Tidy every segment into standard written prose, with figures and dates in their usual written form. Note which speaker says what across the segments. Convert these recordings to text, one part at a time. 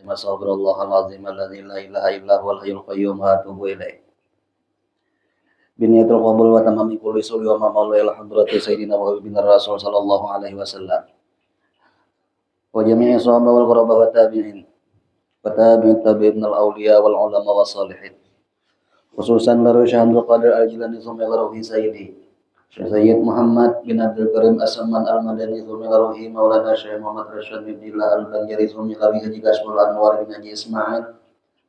Speaker 1: Astaghfirullahal azim alladzi la ilaha illa huwal hayyul qayyum wa atubu ilaih. Biniyatul qabul wa tamami kulli suli wa ma'amul ila hadrati sayyidina wa habibina rasul sallallahu alaihi wasallam wa jami'i sahaba wal quraba wa tabi'in wa tabi'in tabi'in al awliya wal ulama wa salihin khususan laru Syaikhul Qadir al-Jilani summa laruhi sayyidi Syekh Muhammad bin Abdul Karim As-Samman Al-Madani summa laruhi Maulana Syekh Muhammad Rasyid bin Bilal Al-Banjari summa laruhi Haji Kasmul Anwar bin Haji Ismail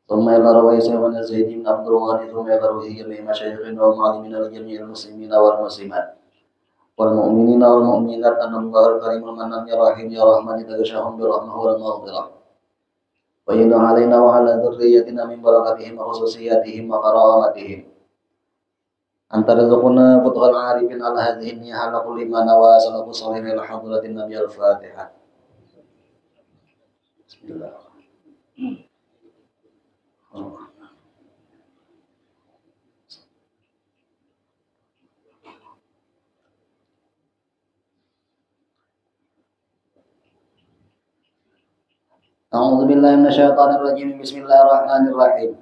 Speaker 1: ثم إلى روي سيدنا زيد بن عبد الغني ثم إلى روي جميع مشايخنا ومعلمين لجميع المسلمين والمسلمات والمؤمنين والمؤمنات أن الله الكريم المنان يا رحيم يا رحمن يتغشاهم برحمه والمغفرة ويدعو علينا وعلى ذريتنا من بركاتهم وخصوصياتهم وكراماتهم أن ترزقنا فتح العارفين على هذه النية على كل ما نوى سلف صالح إلى حضرة النبي الفاتحة بسم الله. أعوذ بالله من الشيطان الرجيم بسم الله الرحمن الرحيم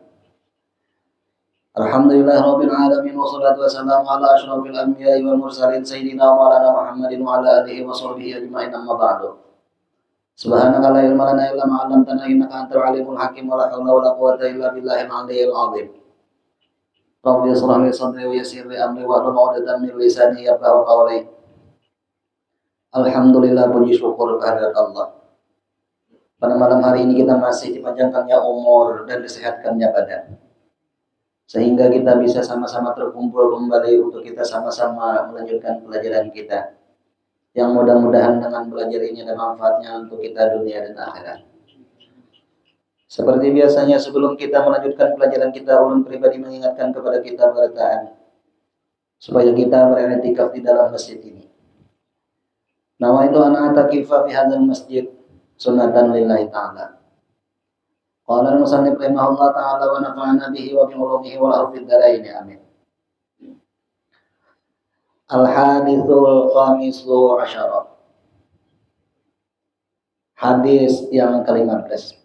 Speaker 1: الحمد لله رب العالمين والصلاة والسلام على أشرف الأنبياء والمرسلين سيدنا مولانا محمد وعلى آله وصحبه أجمعين أما بعد سبحانك لا علم لنا إلا ما علمتنا إنك أنت العليم الحكيم ولا حول ولا قوة إلا بالله العلي العظيم رب اشرح لي صدري ويسر لي أمري واحلل عقدة من لساني يفقهوا قولي. Alhamdulillah, puji syukur kehadirat Allah. Pada malam hari ini kita masih dipanjangkannya umur dan disehatkannya badan, sehingga kita bisa sama-sama terkumpul kembali untuk kita sama-sama melanjutkan pelajaran kita, yang mudah-mudahan dengan belajar ini ada manfaatnya untuk kita dunia dan akhirat. Seperti biasanya sebelum kita melanjutkan pelajaran kita, ulun pribadi mengingatkan kepada kita bertaan supaya kita beriktikaf di dalam masjid ini. Nama itu ana atakifa fi hadzal masjid sunnatan lillahi ta'ala. Qala al-musannif rahimahullah ta'ala wa nafa'ana bihi wa bi ulumihi wal arfid darain amin. Al-hadithul khamisu asyara. Hadis yang ke-15.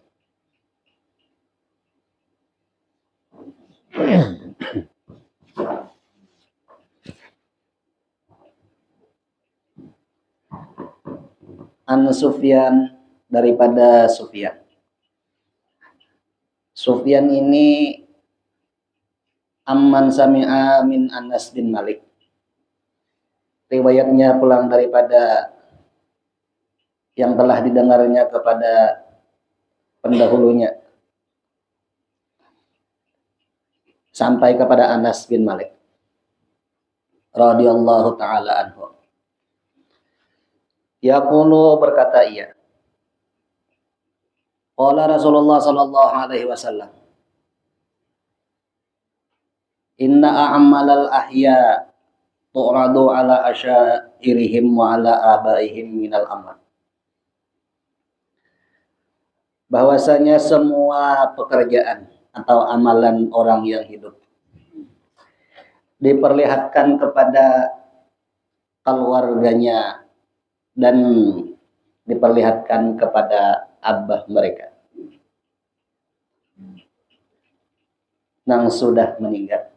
Speaker 1: An Sufyan, daripada Sufyan. Sufyan ini amman sami'a min Anas bin Malik. Riwayatnya pulang daripada yang telah didengarnya kepada pendahulunya sampai kepada Anas bin Malik radhiyallahu taala anhu. Yaqulu, berkata ia, qala Rasulullah sallallahu alaihi wasallam, inna a'malal ahya tu'radu ala asyairihim wa ala abaihim minal amal. Bahwasanya semua pekerjaan atau amalan orang yang hidup diperlihatkan kepada keluarganya dan diperlihatkan kepada abah mereka yang sudah meninggal.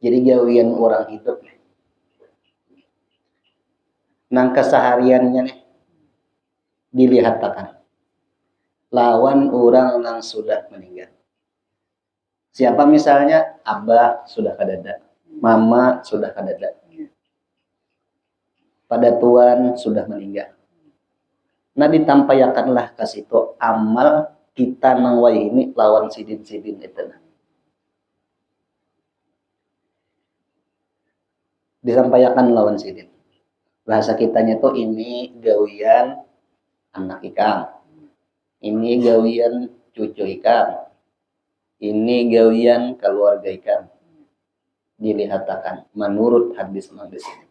Speaker 1: Jadi gawian orang hidup nang kesehariannya nih dilihatkan lawan orang yang sudah meninggal. Siapa misalnya? Abah sudah kadada, mama sudah kadada, pada tuan sudah meninggal. Nah ditampayakanlah ke situ amal kita nang wai ini lawan sidin-sidin itu. Disampaikan lawan sidin. Bahasa kitanya tuh ini gawian anak ikam, ini gawian cucu ikam, ini gawian keluarga ikam. Dilihatkan menurut hadis ini.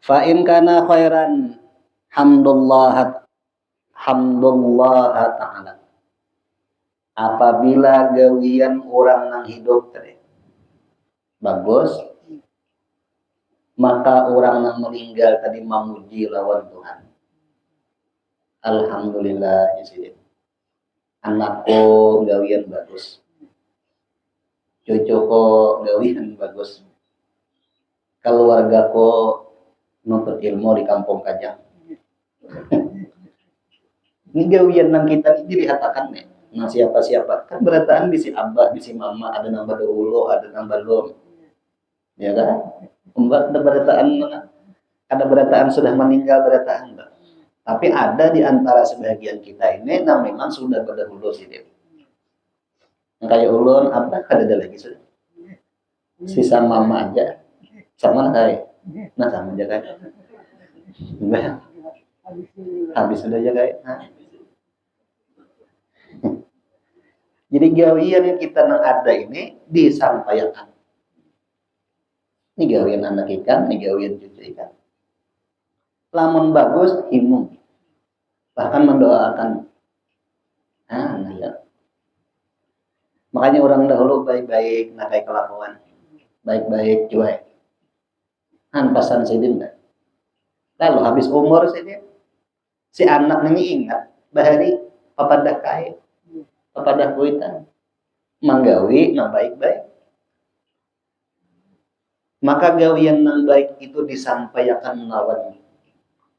Speaker 1: Fa in kana khairan hamdulillah ta'ala. Apabila gawian orang nang hidup tadi bagus, maka orang yang meninggal tadi memuji lawan Tuhan. Alhamdulillah ya sih. Anakku gawian bagus. Cucuku gawian bagus. Keluargaku nuntut ilmu di kampung Kajang. Ini gawian nang kita ini dihatakan nih. Nah siapa-siapa kan berataan bisi abah, bisi mama, ada nambah dahulu, ada nambah belum. Ya kan? Ada berataan sudah meninggal berataan enggak. Tapi ada di antara sebagian kita ini yang memang sudah berdahulu sih dia. Kayak ulun apa kada ada lagi sudah. Sisa mama aja. Sama kayak. Nah sama aja kayak. Habis sudah aja kayak. Nah. Jadi gawian yang kita nang ada ini disampaikan. Ini gawian anak ikan, ini gawian cucu ikan. Lamun bagus, himung. Bahkan mendoakan. Nah ya. Makanya orang dahulu baik-baik, nakai kelakuan. Baik-baik, cuek. Pasan sidin dah. Lalu habis umur sidin. Si anak ini ingat. Bahari, papadah kaya. Papadah kuitan. Manggawi, nah baik-baik. Maka gawian yang baik itu disampaikan lawan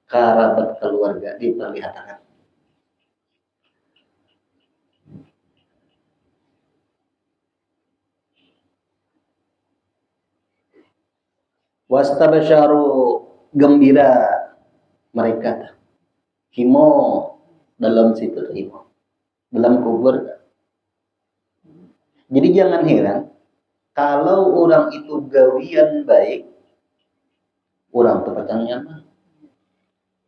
Speaker 1: kerabat keluarga diperlihatkan. Wastabasyaru gembira mereka. Himo dalam situ himo. Dalam kubur. Jadi jangan heran kalau orang itu gawian baik, orang itu pacang nyaman.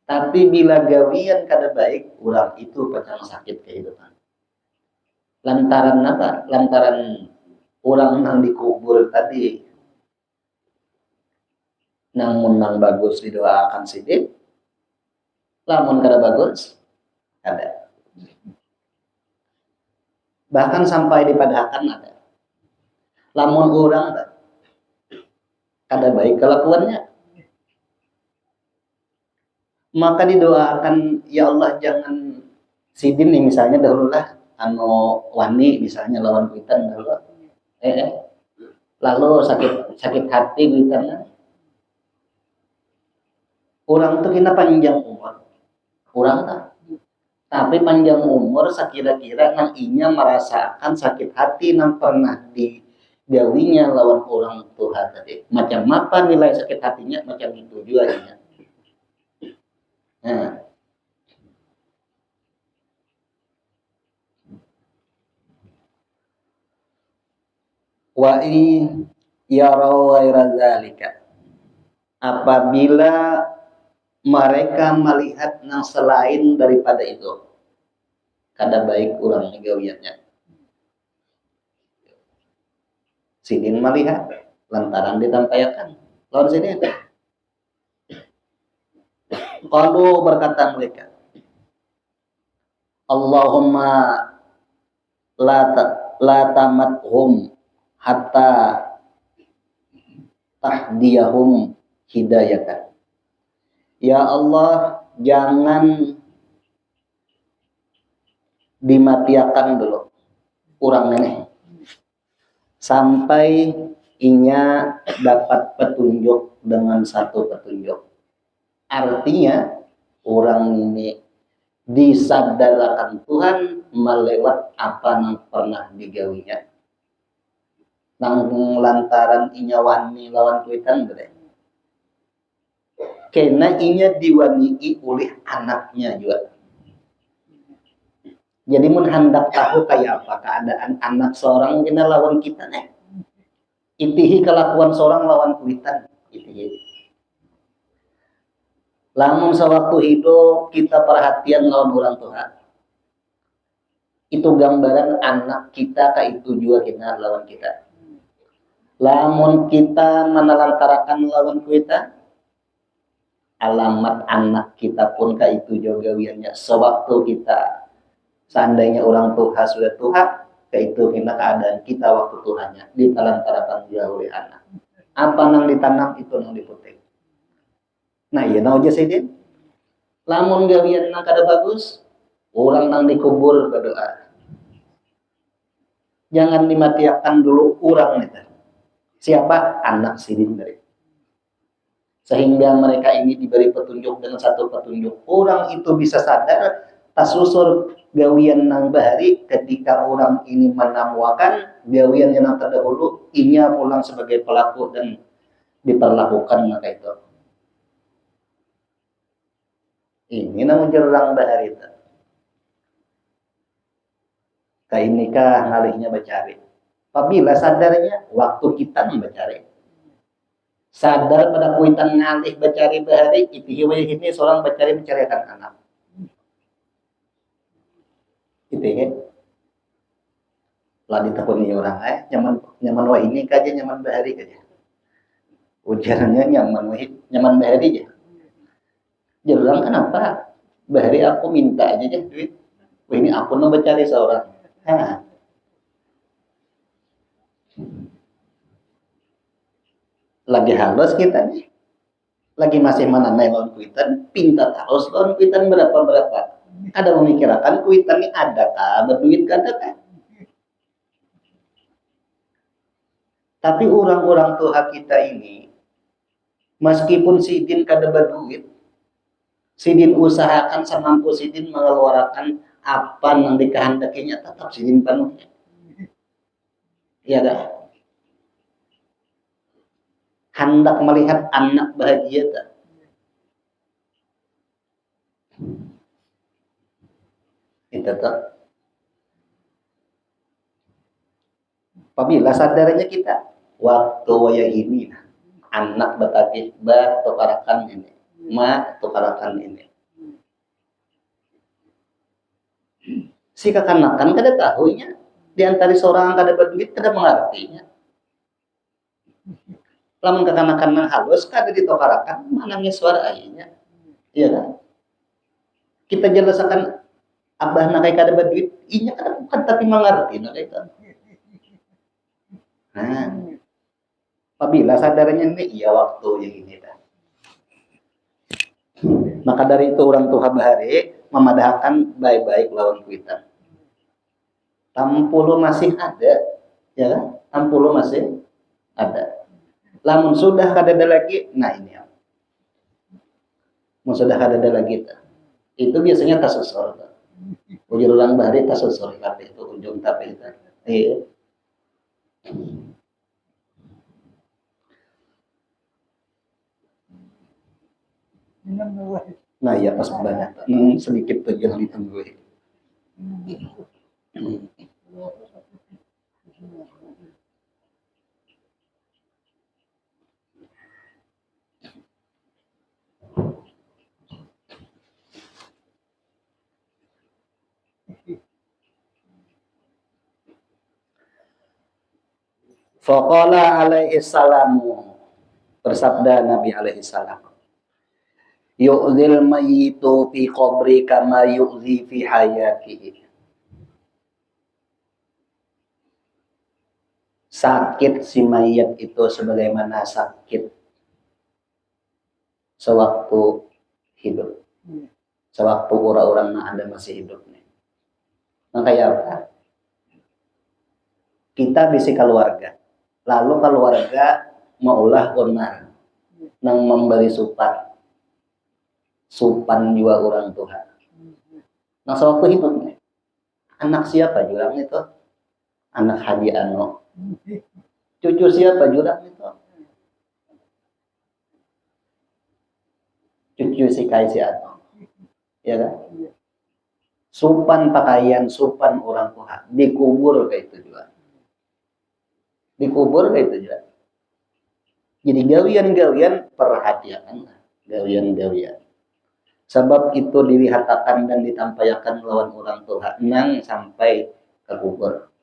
Speaker 1: Tapi bila gawian kada baik, orang itu pacang sakit kehidupan. Lantaran apa? Lantaran orang nang dikubur tadi namun nang bagus didoakan sidik, lamun kada bagus, ada. Bahkan sampai dipadahkan ada. Lamun orang kada baik kelakuannya, maka didoakan ya Allah jangan sidin nih misalnya dahululah anu wani misalnya lawan kuitan dahulu. Lalu sakit hati kuitan. Orang tuh kena panjang umur. Orang tak. Tapi panjang umur sekira-kira nang inya merasakan sakit hati nang pernah digawinya lawan orang Tuhan tadi. Macam apa nilai sakit hatinya macam itu juga inya. Nah. Wa in yarau ghaira dzalika. Apabila mereka melihat yang selain daripada itu, kada baik orang gawiannya. Sidin melihat lantaran ditampaikan. Lawan sidin. Kalau berkata mereka, Allahumma la tamathum hatta tahdiyahum hidayatan. Ya Allah, jangan dimatiakan dulu orang ini sampai inya dapat petunjuk dengan satu petunjuk. Artinya orang ini disadarkan Tuhan melewat apa yang pernah digawinya. Nang lantaran inya wani lawan kuitan bre. Karena inya diwani'i oleh anaknya juga. Jadi mun hendak tahu kayak apa keadaan anak seorang kena lawan kita nih. Itihi kelakuan seorang lawan kuitan. Itihi. Lamun sewaktu hidup kita perhatian lawan orang tua. Itu gambaran anak kita kayak itu juga kena lawan kita. Lamun kita menelantarakan lawan kita, alamat anak kita pun kayak itu juga gawiannya. Sewaktu kita seandainya orang tua sudah tua, Kaitu kena keadaan kita waktu Tuhannya di talantaran dia oleh anak. Apa nang ditanam itu nang dipetik. Nah iya nang aja sedin. Lamun gawian nang kada bagus, orang nang dikubur berdoa. Jangan dimatiakan dulu orang itu. Siapa? Anak sidin dari. Sehingga mereka ini diberi petunjuk dengan satu petunjuk. Orang itu bisa sadar tasusur gawian nang bahari ketika orang ini menamuakan gawian yang nang terdahulu inya pulang sebagai pelaku dan diperlakukan maka itu. Ini namun jerang bahari itu. Kain nikah ngalihnya bacari. Apabila sadarnya waktu kita membacari. Sadar pada kuitan ngalih bacari bahari itu hiwai ini seorang mencarikan anak. Itu ya. Lah ditekuni orang nyaman wah ini kaja nyaman bahari kaja. Ujarannya nyaman bahari aja. Jelang kenapa? Bahari aku minta aja duit. Wah ini aku mau mencari seorang. Nah. Lagi halus kita nih. Lagi masih mana lawan kuitan, pinta terus lawan kuitan berapa. Ada memikirkan kuitan ini ada kah, berduit kada kah? Tapi orang-orang tua kita ini, meskipun sidin kada berduit, sidin usahakan semampu sidin mengeluarkan apa yang dikehendakinya tetap sidin penuhnya. Iya kan? Hendak melihat anak bahagia tak? Itu tak. Apabila sadarnya kita waktu waya ini anak betaki tukarakan ini, tukarakan ini. Si kekanakan kada tahunya di antara seorang kada berduit kada mengertinya. Lamun kekanakan nang halus kada ditukarakan manangnya suara ayahnya. Iya kan? Kita jelaskan abah nakai kada berduit, inya kada bukan tapi mengerti nah itu. Nah, apabila sadarnya ini iya waktu yang ini dah. Maka dari itu orang tua bahari memadahkan baik-baik lawan kuitan. Tampulu masih ada, ya kan? Tampulu masih ada. Lamun sudah kada ada lagi, nah ini ya. Mun sudah kada ada lagi itu biasanya tasusur. Ujur orang bahari tasusur tapi itu ujung tapi itu. Iya. Nah ya pas banyak sedikit tuh yang ditunggu. Faqala alaihi salamu, bersabda Nabi alaihi salam, yu'zil mayyitu fi qabri kama yu'zi fi hayatihi. Sakit si mayat itu sebagaimana sakit sewaktu hidup. Sewaktu orang-orang yang ada masih hidup nih. Makanya apa? Kita bisi keluarga. Lalu keluarga maulah onar nang memberi supan jiwa orang Tuhan. Nah sewaktu hidup nih, anak siapa jurang itu? Anak Haji Ano. Cucu siapa jurang itu? Cucu si Kaisi Ano. Ya kan? Supan pakaian, supan orang tua, dikubur kayak itu juga. Dikubur kayak itu juga. Jadi gawian-gawian perhatian, gawian-gawian. Sebab itu dilihatkan dan ditampayakan lawan orang tua nang sampai ke kubur.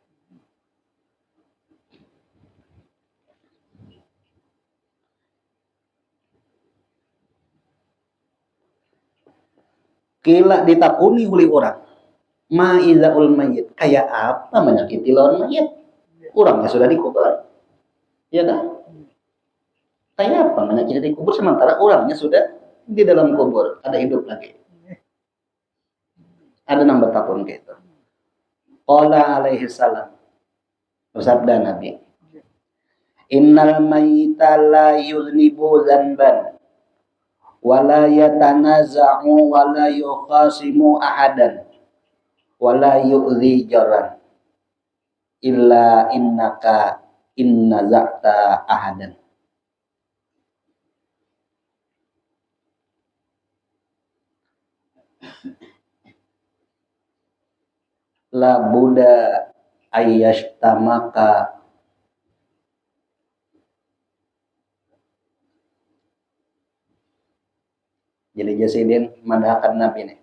Speaker 1: Kila ditakuni oleh orang. Ma'izaul mayyit, kayak apa menyakiti lawan mayit? Orangnya sudah dikubur. Ya kan? Kayak apa menyakiti dikubur sementara orangnya sudah di dalam kubur, ada hidup lagi. Ada nambah tahun gitu. Qala alaihi salam. Bersabda Nabi, innal mayyita la yuznibu dzanban wa la yatanaza'u wa la yukhasimu ahadan wa la yu'dhi jaran illa innaka inna za'ta ahadan. La buddha ayyashtamaka. Jadi jasidin madahakan Nabi nih.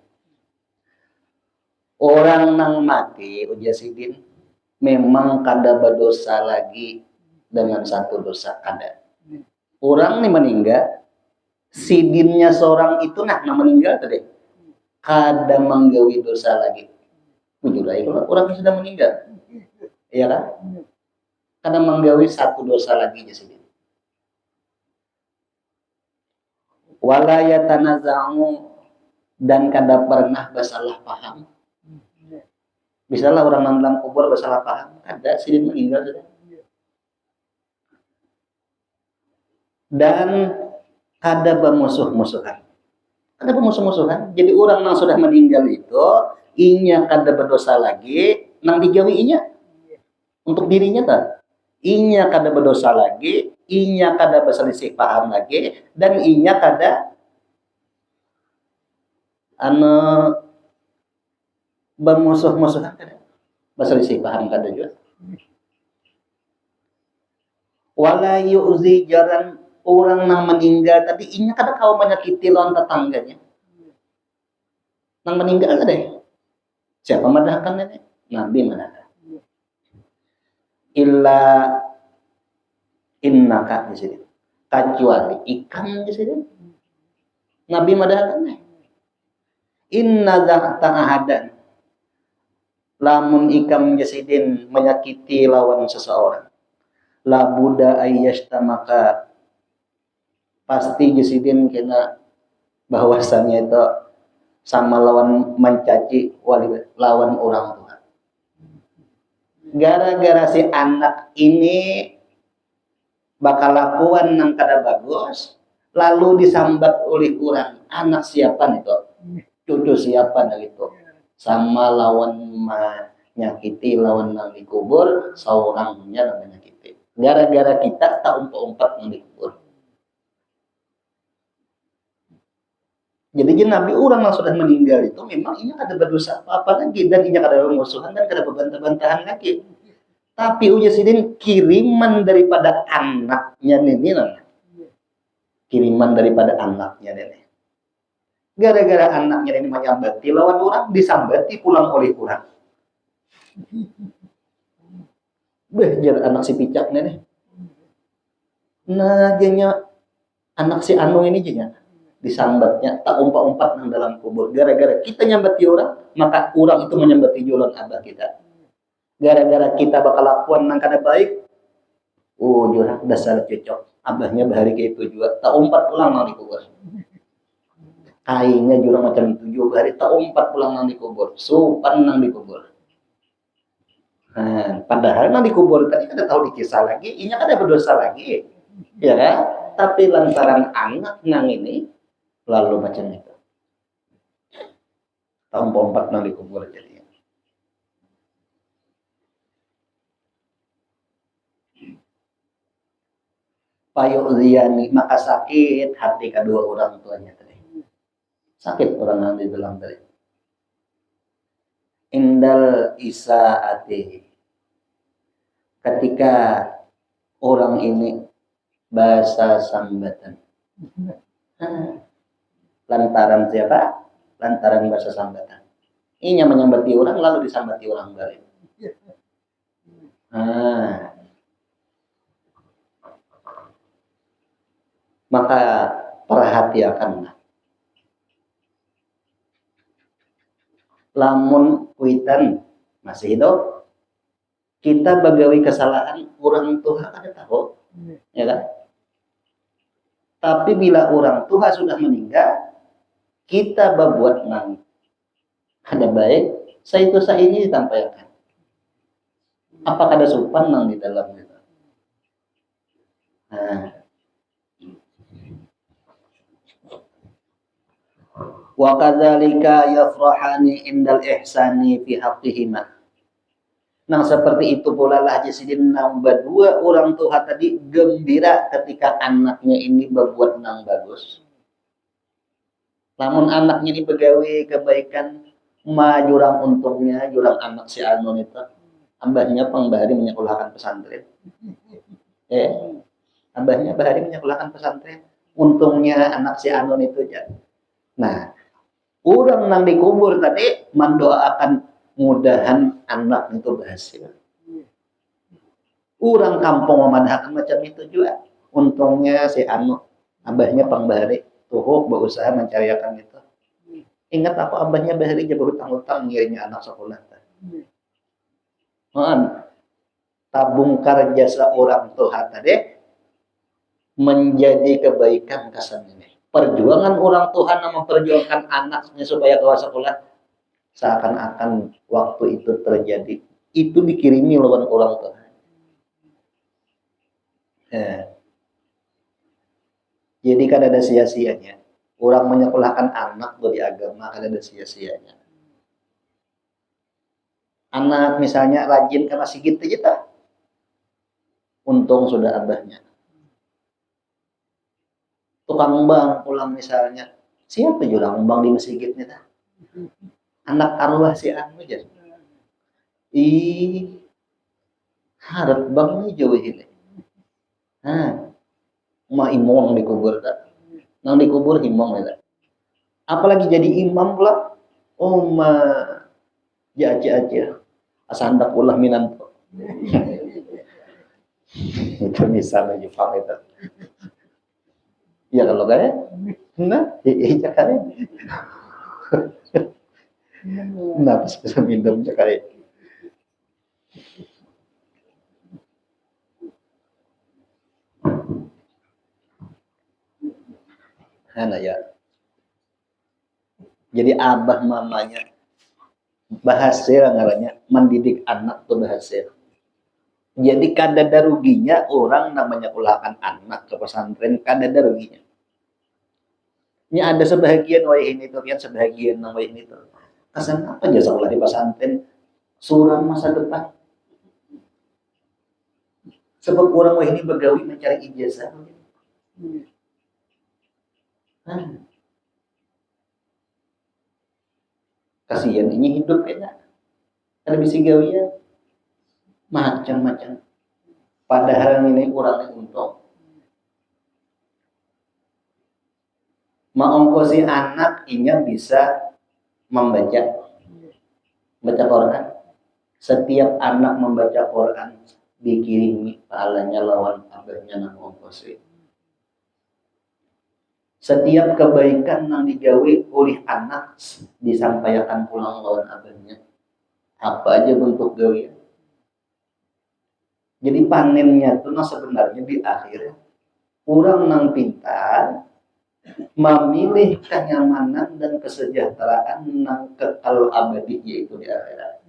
Speaker 1: Orang nang mati ujasidin memang kada berdosa lagi dengan satu dosa kada. Orang nih meninggal, sidinnya seorang itu nang meninggal tadi kada menggawi dosa lagi. Jujur aja kalau orang yang sudah meninggal, iya kan? Kada menggawi satu dosa lagi jasidin. Wala yatanaza'u, dan kada pernah bersalah paham. Misalnya orang dalam kubur bersalah paham, ada sidin meninggal sudah. Dan kada bermusuh-musuhan. Kada bermusuh-musuhan. Jadi orang yang sudah meninggal itu, inya kada berdosa lagi, nang digawi inya. Untuk dirinya tak. Inya kada berdosa lagi, inya kada berselisih paham lagi, dan inya kada bermusuh-musuhan kada. Berselisih paham kada juga. Wala yu'zi jaran, orang nang meninggal tadi inya kada kau menyakiti lawan tetangganya. Nang meninggal kada ya? Siapa madahkan ini? Nabi madahkan. Illa innaka di sini. Kecuali ikan di sini. Nabi madahkan nih. Inna za'ta ahadan. Lamun ikam jasidin menyakiti lawan seseorang. La buddha ayyashtamaka. Pasti jasidin kena bahwasannya itu sama lawan mencaci lawan orang tua. Gara-gara si anak ini bakal lakuan nang kada bagus, lalu disambat oleh orang. Anak siapa itu? Cucu siapa nah gitu? Sama lawan menyakiti lawan nang dikubur, seorangnya nang menyakiti. Gara-gara kita tak umpat-umpat nang dikubur. Jadi Nabi orang yang sudah meninggal itu memang ini ada berdosa apa-apa lagi, dan ini ada musuhan dan ada berbantah-bantahan lagi. Tapi ujasidin kiriman daripada anaknya ini, kiriman daripada anaknya ini. Gara-gara anaknya ini menyambati lawan orang, disambati pulang oleh orang. Bejar anak si picak nih. Nah, jadinya anak si Anu ini jadinya disambatnya tak umpat-umpat nang dalam kubur. Gara-gara kita nyambati orang, maka orang itu menyambati jualan abah kita. Gara-gara kita bakal lakukan nang kada baik, jurang dasar cocok. Abahnya bahari kayak itu juga, tak umpat pulang nang dikubur. Kainnya jurang macam itu juga, bahari tak umpat pulang nang dikubur. Supan nang dikubur. Nah, padahal nang dikubur tadi kada tahu dikisah lagi, inya kada berdosa lagi, ya kan? Tapi lantaran anak nang ini lalu macam itu. Tahun 4 nang dikubur jadi. Payu'ziyani, maka sakit hati kedua orang tuanya tadi. Sakit orang yang dibilang tadi. Indal isaati. Ketika orang ini bahasa sambatan. Lantaran siapa? Lantaran bahasa sambatan. Inya menyambati orang lalu disambati orang balik. Maka perhatikanlah. lamun kuitan masih hidup, kita bagawi kesalahan orang tua ada tahu, ya kan? Tapi bila orang tua sudah meninggal, kita berbuat nang ada baik, saya itu saya ini ditampilkan. Apakah ada sopan nang di dalam itu? Nah, wa kadzalika yafrahani indal ihsani fi haqqihima. Nah seperti itu pula lah jasidin nambah dua orang tua tadi gembira ketika anaknya ini berbuat nang bagus. Namun anaknya ini begawe kebaikan, jurang untungnya jurang anak si Anon itu, abahnya pangbahari menyekolahkan pesantren. Abahnya bahari menyekolahkan pesantren. Untungnya anak si Anon itu aja. Nah, orang nang dikubur tadi mendoakan mudahan anak itu berhasil. Orang kampung memadahkan macam itu juga. Untungnya si Anu, abahnya pangbahari, tuh berusaha mencariakan itu. Ingat apa abahnya bahari aja berhutang-hutang ngirinya anak sekolah. Tabungkar jasa orang tua tadi menjadi kebaikan kesan ini. Perjuangan orang Tuhan memperjuangkan anaknya supaya keluar sekolah, seakan-akan waktu itu terjadi, itu dikirimi lawan orang Tuhan. Jadi kan ada sia-sianya. Orang menyekolahkan anak dari agama kan ada sia-sianya. Anak misalnya rajin ke masjid kita, untung sudah abahnya. Tukang bang pulang misalnya, siapa jurang bang di masjidnya dah? Anak arwah si anu aja. Harap bang ini jauh ini. Ma imong dikubur dah. Nang dikubur imong dah. Apalagi jadi imam pula, ma aja asandak ulah minanto. Itu misalnya Jepang itu. Ya kalau kayak, nah, cakare. Nah, pas bisa minum cakare. Nah ya. Jadi abah mamanya berhasil ngarannya mendidik anak tuh berhasil. Jadi kadada ruginya orang namanya ulahkan anak ke pesantren, kadada ruginya. Ini ada sebahagian wae ini tuh, kan sebahagian nang wae ini tuh. Kesan apa aja sekolah di pesantren suram masa depan. Sebab orang wae ini begawi mencari ijazah. Kasihan ini hidup ya. Ada bisi gawian macam-macam. Padahal ini kurangnya untung. Mengongkosi anak inya bisa baca Quran. Setiap anak membaca Quran dikirimi pahalanya lawan abahnya nang ongkosi. Setiap kebaikan yang digawe oleh anak disampaikan pulang lawan abahnya. Apa aja bentuk gawean. Jadi panennya itu sebenarnya di akhir orang nang pintar memilih kenyamanan dan kesejahteraan nang kekal abadi yaitu di akhirat.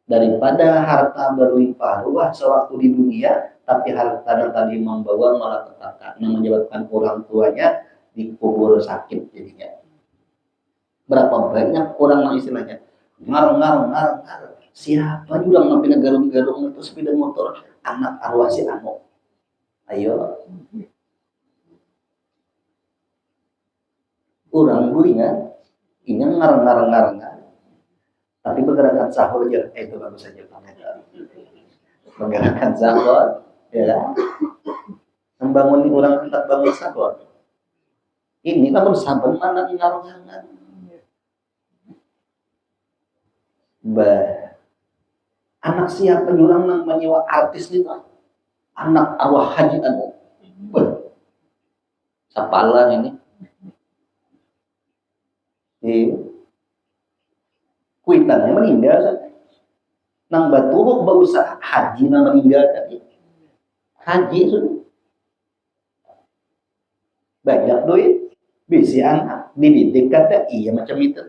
Speaker 1: Daripada harta berlimpah ruah sewaktu di dunia, tapi harta tadi membawa malah petaka, yang menyebabkan orang tuanya dikubur sakit jadinya. Berapa banyak orang yang istilahnya ngarang. Siapa juga ngambil garung-garung itu sepeda motor anak arwah si anu. Ayo. Orang guringan, ini ngarang. Tapi pergerakan sahur aja, itu bagus saja pergerakan sahur, ya. Membangun orang hendak bangun sahur. Ini namun saben mana ngarang. Anak siapa orang yang menyewa artis itu? Anak arwah haji anu. Sapalan ini. kuitannya meninggal nang batu berusaha haji nang meninggal tadi haji sudah banyak duit bisi anak dididik kata iya macam itu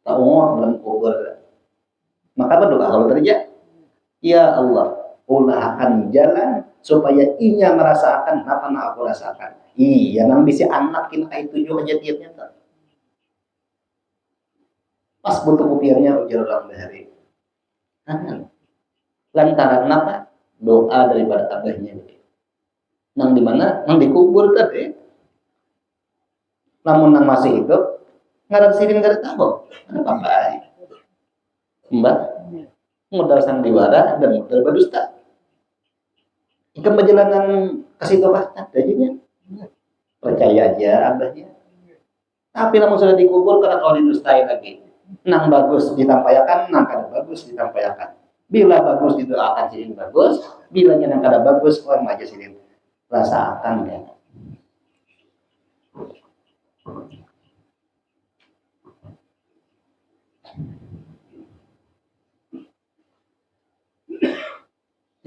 Speaker 1: tahu dalam kubur maka berdoa kalau terjadi ya Allah ulahkan jalan supaya inya merasakan apa yang aku rasakan iya nang bisi anak kita itu juga kejadiannya tak pas butuh kopiannya ujar orang dari lantaran apa doa daripada abahnya nang di mana nang dikubur tadi namun nang masih hidup ngaran sirin gak tahu ada apa mbak modal sandiwara dan modal berdusta ikan perjalanan kasih tobat jadinya percaya aja abahnya tapi namun sudah dikubur karena kalau didustai lagi nang bagus ditampayakan nang kada bagus ditampayakan bila bagus didoakan sirin bagus bila nang kada bagus orang aja sirin rasakan ya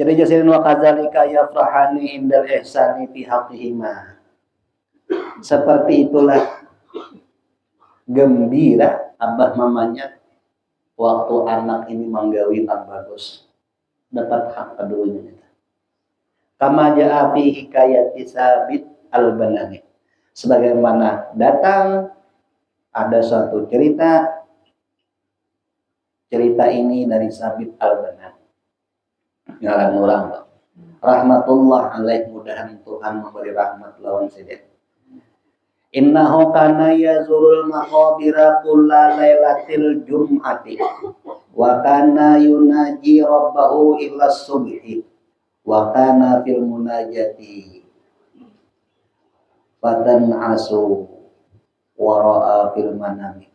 Speaker 1: jadi jasirin wa kadzalika yafrahani indal ihsani fi haqqihima seperti itulah gembira abah mamanya waktu anak ini menggawi tak bagus dapat hak keduanya kama jaa fi hikayati Sabit al-Banani sebagaimana datang ada suatu cerita ini dari Sabit al-Banani ngaran orang rahmatullah alaih mudahan Tuhan memberi rahmat lawan sidin innahu kana yazurul maqabira kulla lailatil jum'ati wa kana yunaji rabbahu ila subhi wa kana fil munajati fadan asu wara'a fil manami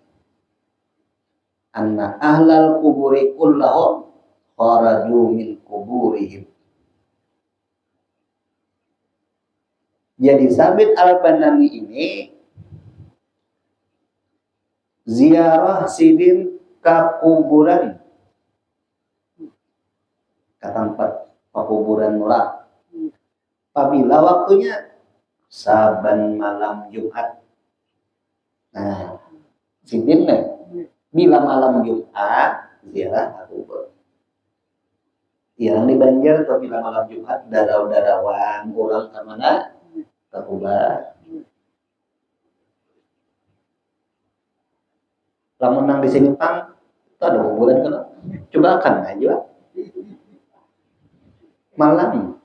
Speaker 1: anna ahlal kuburi kullahum kharaju min kuburihim. Jadi Sabit al-Banani ini ziarah sidin ke kuburan ke tempat pekuburan murah apabila waktunya saban malam Jumat. Nah sidin bila malam Jumat ziarah ke kubur yang di Banjar atau bila malam Jumat darau-darawan orang ke mana ke kubah lamun nang di sini pang itu ada kuburan kan coba akan aja malam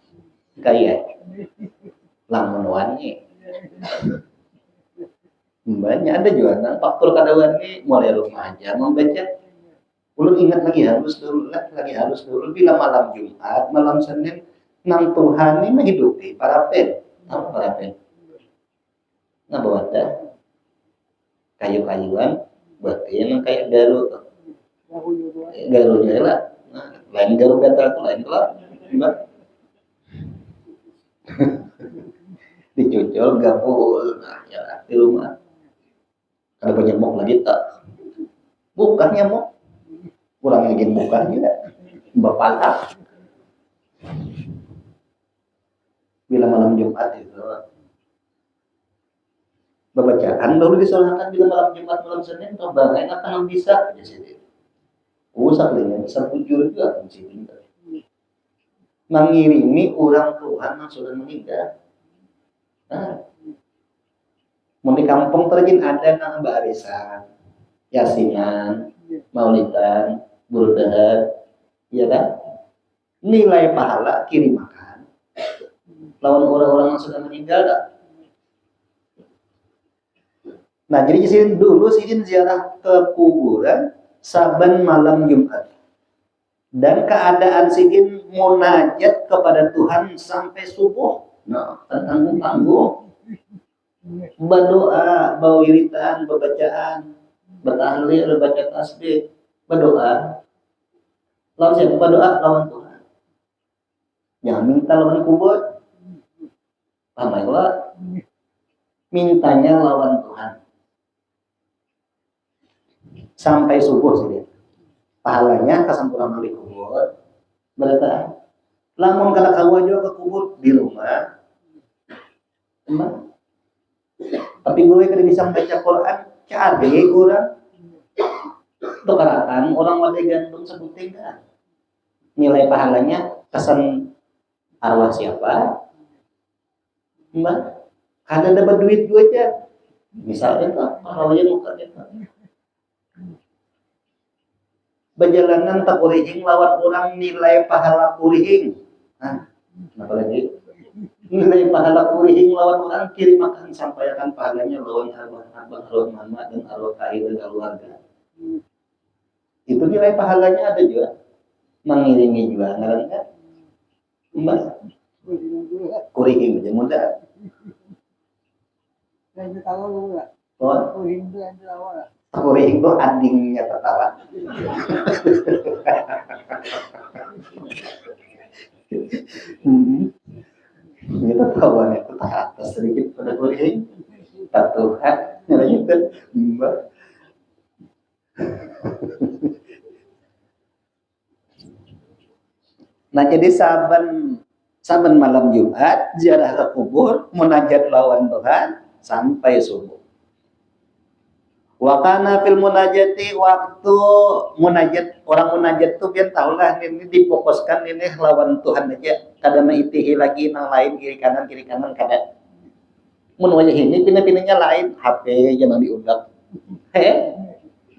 Speaker 1: kayak lamun wani banyak ada juga nang faktor kada wani mulai rumah aja membaca ulun ingat lagi halus dulu bila malam Jumat malam Senin nang Tuhan ini menghidupi para pen apa para pen nah bawa kayu-kayuan buat yang kayak garu tuh garunya lah nah, lain garu gatal tuh lain lah mbak dicucul gabul nah ya di rumah ada banyak nyamuk lagi tak bukan nyamuk kurang lagi bukan juga bapak bila malam Jumat itu bacaan baru disolatkan bila malam Jumat malam Senin atau bagaimana kan bisa aja sih usah dengan bisa jujur juga kan sih mengirimi orang Tuhan yang sudah meninggal mau di kampung terjun ada nang barisan yasinan maulidan burdahan ya kan nilai pahala kirim makan lawan orang-orang yang sudah meninggal tak? Nah jadi sidin dulu sidin ziarah ke kuburan saban malam Jumat dan keadaan sidin munajat kepada Tuhan sampai subuh. Nah tanggung-tanggung berdoa, bawiritan, bacaan, bertahlil, baca tasbih, berdoa. Lawan siapa berdoa? Lawan Tuhan. Jangan minta lawan kubur. Paham ya? Mintanya lawan Tuhan. sampai subuh sih dia. Pahalanya kasampurna di kubur. Berarti lamun kada kawa juga ke kubur di rumah. Tapi gue kada bisa baca Quran, cari orang tukaratan orang wadah gantung sebuting kan. Nilai pahalanya kesan arwah siapa? Mbak, kada dapat duit gue aja. Misalnya pahalanya bukan itu. Berjalanan tak kurihing lawan orang nilai pahala kurihing. Nah, apa lagi? Nilai pahala kurihing lawan orang kirim makan sampaikan pahalanya lawan arwah mama dan arwah kahir dan keluarga. Itu nilai pahalanya ada juga. Mengiringi juga ngaran kan? Mbak, kurihing aja mudah. Kurihing itu adingnya tertawa. Kita tahuan itu tak atas sedikit pada kurihing. Tatuhan, nilainya itu mbak. Nah jadi saban malam Jumat ziarah ke kubur munajat lawan Tuhan sampai subuh. Wa kana fil munajati waktu munajat orang munajat tuh biar tahulah ini difokuskan ini lawan Tuhan aja kada maitihi lagi nang lain kiri kanan kada. Mun wajah ini pindah-pindahnya lain HP jangan diundak.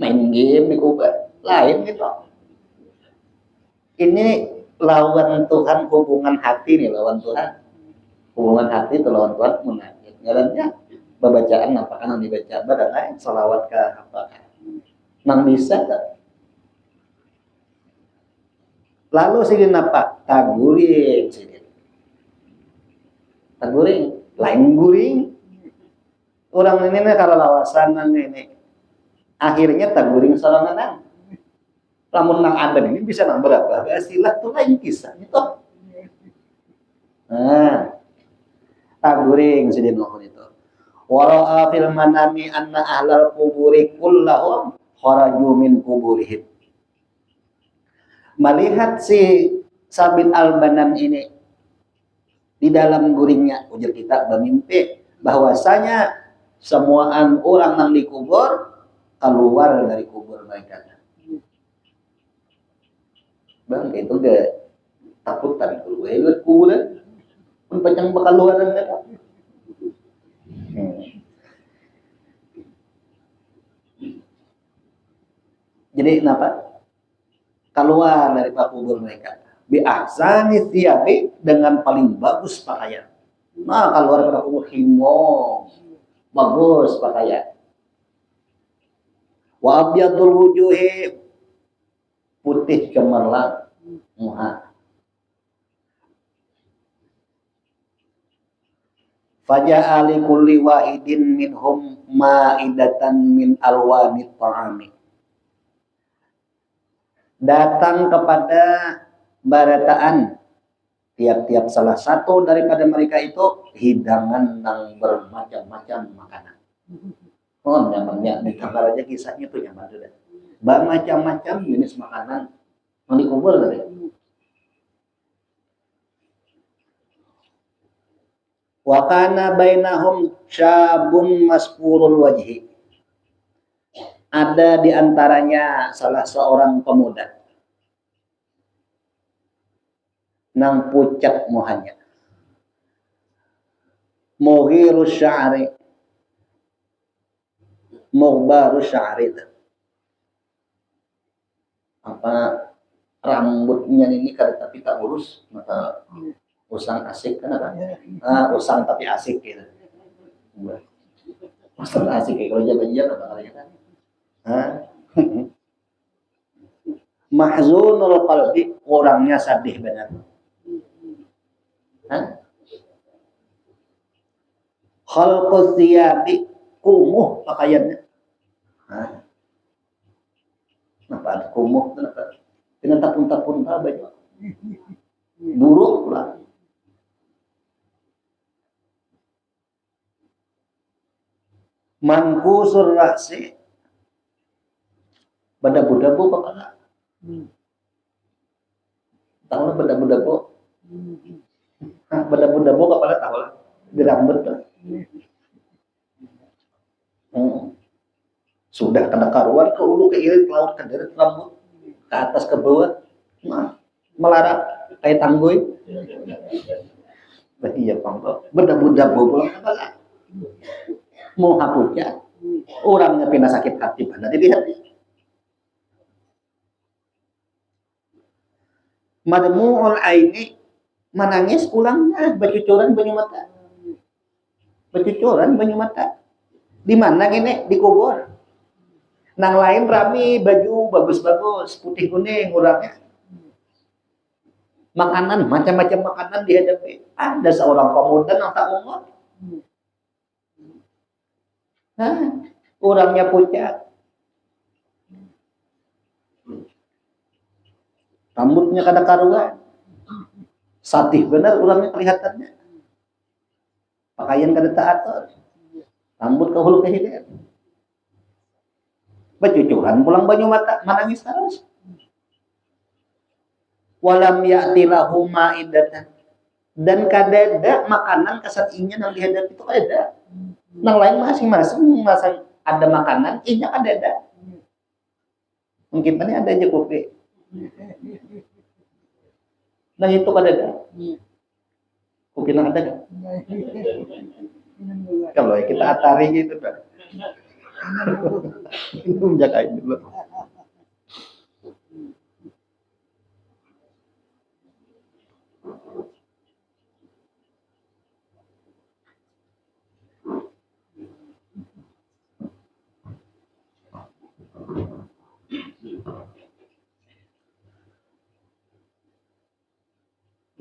Speaker 1: Main game di kubur lain gitu. Ini lawan Tuhan hubungan hati nih lawan Tuhan. Hubungan hati itu lawan Tuhan munajat. Ngarannya bacaan apakah yang dibaca barang lain salawat ke apakah nang bisa tak? Lalu sidin apa? Taguring sidin. Taguring lain guring. Orang ini kalau lawasan ini akhirnya taguring sorangan. Lamun nang ada ini bisa nang berapa? Istilah tuh lain kisah itu. Nah, taguring sidin mohon itu. Wara'a fil manami anna ahlal kuburi kullahum kharaju min kuburihim. Melihat si Sabit Al-Banan ini di dalam guringnya, ujar kita bermimpi bahwasanya semuaan orang yang dikubur keluar dari kubur mereka. Bang itu gak takutan keluar dari kuburan, pun panjang bakal luar mereka. Jadi kenapa? Keluar dari kubur mereka. Bi ahsani thiyabi dengan paling bagus pakaian. Nah, keluar dari kubur himo bagus pakaian. Wa abyadul wujuhi putih cemerlang muha. Faja'a li kulli wahidin minhum ma'idatan min alwanit ta'ami. Datang kepada barataan tiap-tiap salah satu daripada mereka itu hidangan yang bermacam-macam makanan. Oh, nyamannya di kamar aja kisahnya tuh nyaman sudah. Bermacam-macam jenis makanan yang dikubur tadi. Wa kana bainahum syabun masfurul wajhi. Ada di antaranya salah seorang pemuda nang pucat muhanya. Mughirus sya'ri. Mughbarus sya'ri. Apa rambutnya ini kada tapi tak lurus, maka usang asik kan apa? Usang tapi asik gitu. Usang asik kalau jaban-jaban apa kalian kan? Mahzunul qalbi, orangnya sedih benar. Khalqus thiyabi, kumuh pakaiannya. Kenapa kumuh? Kenapa? Dengan tapun-tapun baju. Buruk lah. Mankusur ra'si, Badabu-dabu kepala. Tahu lah badabu-dabu. Badabu-dabu kepala tahu lah. Di rambut lah. Sudah kena karuan ke ulu ke irit ke laut ke deret rambut ke atas ke bawah melarat kayak tangguy. Iya pangko. Badabu-dabu pulang kepala. Mau hapusnya orangnya pindah sakit hati pada dilihat. Madmu'ul aini menangis ulangnya bercucuran banyu mata. Bercucuran banyu mata. Di mana gini? Di kubur. Nang lain rami baju bagus-bagus, putih kuning orangnya. Makanan, macam-macam makanan dihadapi. Ada seorang pemuda yang tak umur. Orangnya pucat. Rambutnya kada karuan. Satih benar orangnya kelihatannya. Pakaian kada teratur. Rambut ke hulu ke hilir. Bercucuran pulang banyu mata, menangis terus. Walam ya'ti lahu ma'idatan. Dan kadada makanan kasatinya yang dihadapi itu ada. Nang lain masing-masing ada makanan, inya kadada. Mungkin tadi ada aja kopi. Nah itu kadada. Kopi nang ada kan? Kalau kita atari gitu kan. Itu menjagain dulu.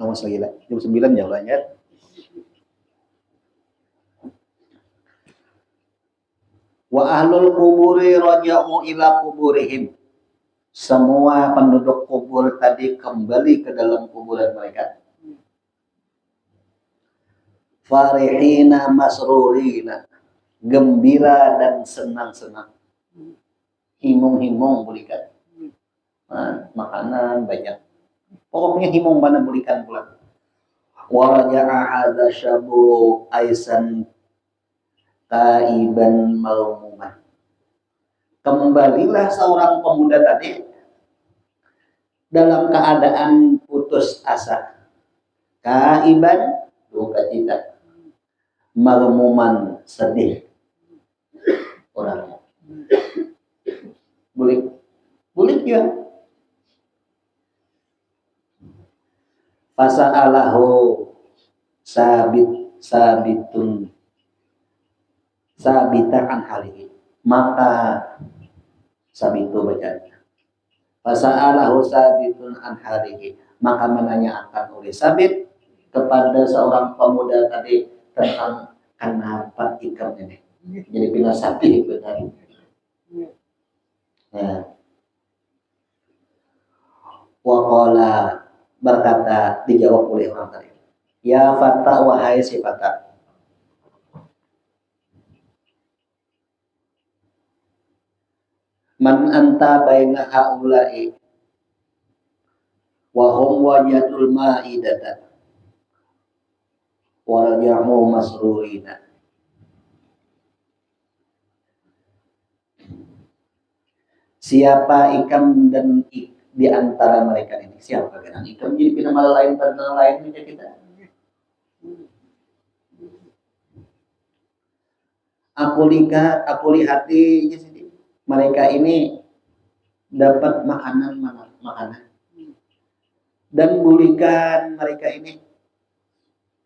Speaker 1: Awas lagi lah, jam 9 ya ulangnya. Wa ahlul kuburi raja'u ila kuburihim. Semua penduduk kubur tadi kembali ke dalam kuburan mereka. Farihina masrurina, gembira dan senang-senang. Himung-himung bulikan. Makanan banyak. Pokoknya himung mana bulikan pula. Wa raja'a hadza syabu aisan taiban malmuman. Kembalilah seorang pemuda tadi dalam keadaan putus asa. Kaiban duka cita. Malmuman sedih. Orangnya. Bulik ya. Fasa'alahu sabitun sabitakan halihi. Maka sabitu bacanya. Fasa'alahu sabitun an halihi. Maka menanyakan oleh sabit kepada seorang pemuda tadi tentang kenapa ikam ini. Jadi pindah sapi benar. Ya. Waqala berkata, dijawab oleh orang tadi. Ya fata, wahai si fata. Man anta baina haula'i wa hum wajadul ma'idatan wa raja'u masrurina. Siapa ikam dan di antara mereka ini? Siapa kan? Ikam jadi pindah malah lain pada lain aja kita. Aku lihat di sini. Mereka ini dapat makanan. Dan bulikan mereka ini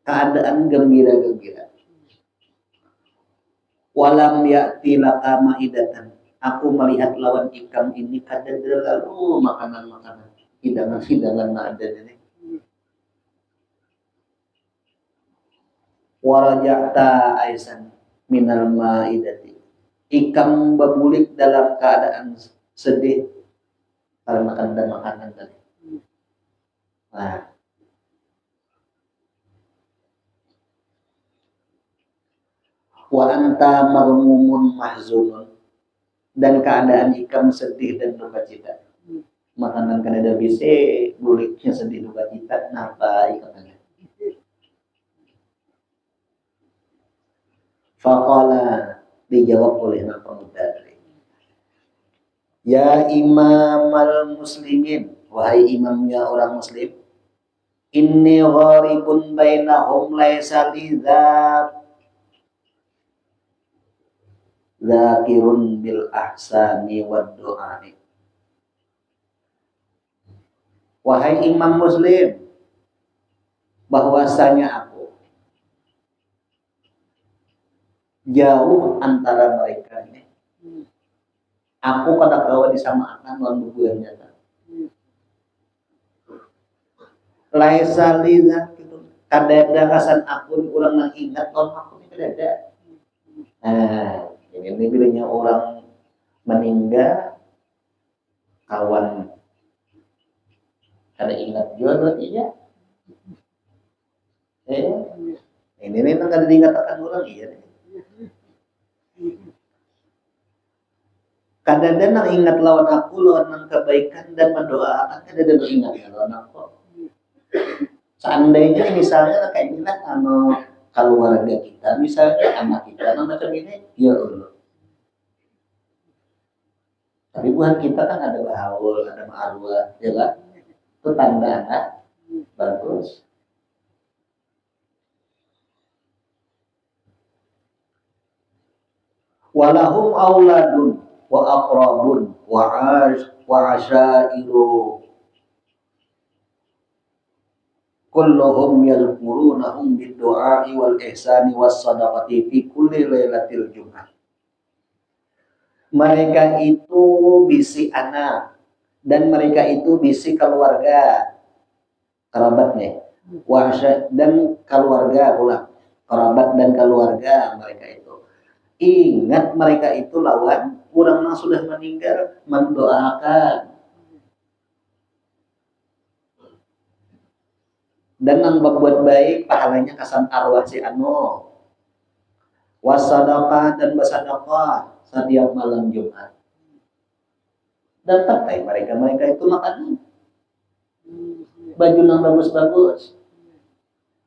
Speaker 1: keadaan gembira-gembira. Walam ya'ti laka ma'idatan. Aku melihat lawan ikam ini kada lalu makanan-makanan, hidangan-hidangan na ada ini. Waraja'ta aisan minal ma'idati. Ikam berbulik dalam keadaan sedih karena ada makanan tadi. Nah, wa anta marmumun mahzunun. dan keadaan ikam sedih dan duka cita. Makanan kada bisa buliknya sedih duka cita napa ikam. Faqala, dijawab oleh Imam Pemuda, ya imamal muslimin, wahai imamnya orang muslim, inni gharibun bainahum laisa li zakirun bil ahsani wad du'ani. Wahai imam muslim, bahwasanya aku jauh antara mereka ini. Aku kada kawa disamakan lawan bubuhan nyata. Laisa liza gitu. Kadada kasan aku kurang nang ingat lawan aku ini kadada. Nah, ini bilangnya orang meninggal kawan kada ingat juga iya. Ini memang kada diingatakan orang iya. Kadang nang ingat lawan aku, lawan nang kebaikan dan mendoakan kadang ingat lawan aku. Seandainya misalnya kayak gini lah, keluarga kita, misalnya anak kita, macam ini, ya Allah. Tapi bukan kita kan ada bahaul, ada ma'arwah, ya kan? Itu tanda anak, bagus. Walahum auladun wa aqrabun wa asyairu kulluhum yadhkurunahum bid-du'a'i wal ihsani was sadaqati fi kulli lailatil jum'ah. Mereka itu bisi anak dan mereka itu bisi keluarga kerabatnya dan keluarga pula kerabat dan keluarga mereka itu ingat mereka itu lawan orang yang sudah meninggal mendoakan dan yang berbuat baik pahalanya kasan arwah si anu wasadaqah dan bersedekah setiap malam Jumat. Dan partai mereka itu makanan baju yang bagus-bagus.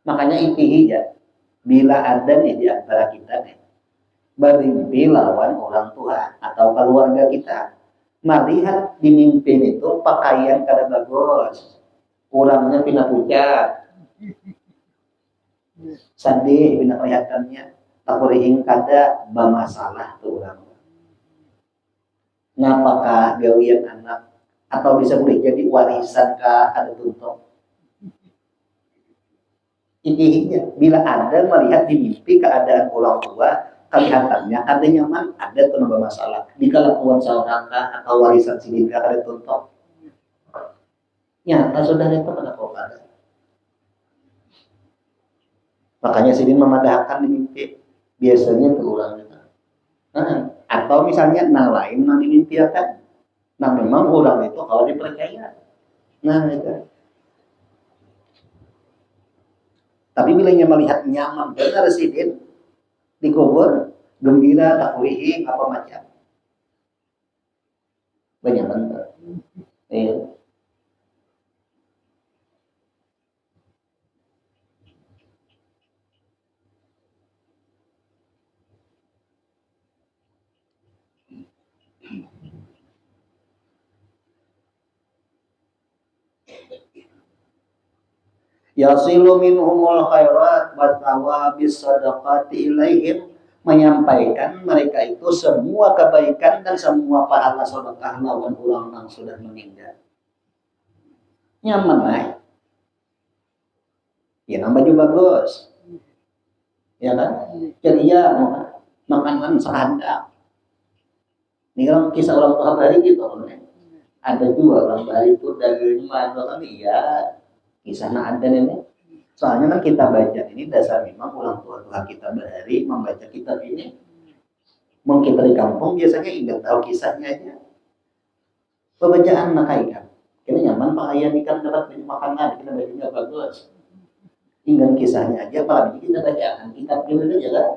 Speaker 1: Makanya intihi ya, bila ada nih di antara kita nih bermimpi lawan orang tua atau keluarga kita, melihat di mimpi itu pakaian kada bagus, kurangnya pina pucat, sedih pina kelihatannya, takuriing kada bermasalah tuh orang. Ngapakah gawian anak atau bisa boleh jadi warisan kah ada tuntung. Intinya bila Anda melihat di mimpi keadaan orang tua kelihatannya ada nyaman, ada tuh masalah. Di kelakuan seorang kah atau warisan sidin kah ada tuntung. Nyata sudah itu pada kokada. Makanya sidin memadahkan di mimpi biasanya terulang. Atau misalnya nang lain nang dimimpiakan. Nah memang orang itu kalau dipercaya. Nah itu. Tapi bila melihat nyaman benar sidin dikubur, gembira, takwihi, apa macam. Banyak benar. Yasilu minhumul khairat wa thawabis sadaqati ilaihim, menyampaikan mereka itu semua kebaikan dan semua pahala sedekah lawan ulang yang sudah meninggal. Nyaman lah. Ya nambah juga bagus. Ya kan? Ceria, makanan sehandap. Ini kan kisah orang tua Bali gitu. Ada juga orang Bali itu dari mana kan iya. Kisahnya ada nih. Soalnya kan kita baca ini dasar memang orang tua kita berhari membaca kitab ini. Mungkin kita di kampung biasanya ingat tahu kisahnya aja. Pembacaan nakaikan. Kita nyaman pakaian ikan dapat makanan, kita bajunya bagus. Ingat kisahnya aja, apalagi kita bacaan kitab dulu aja kan.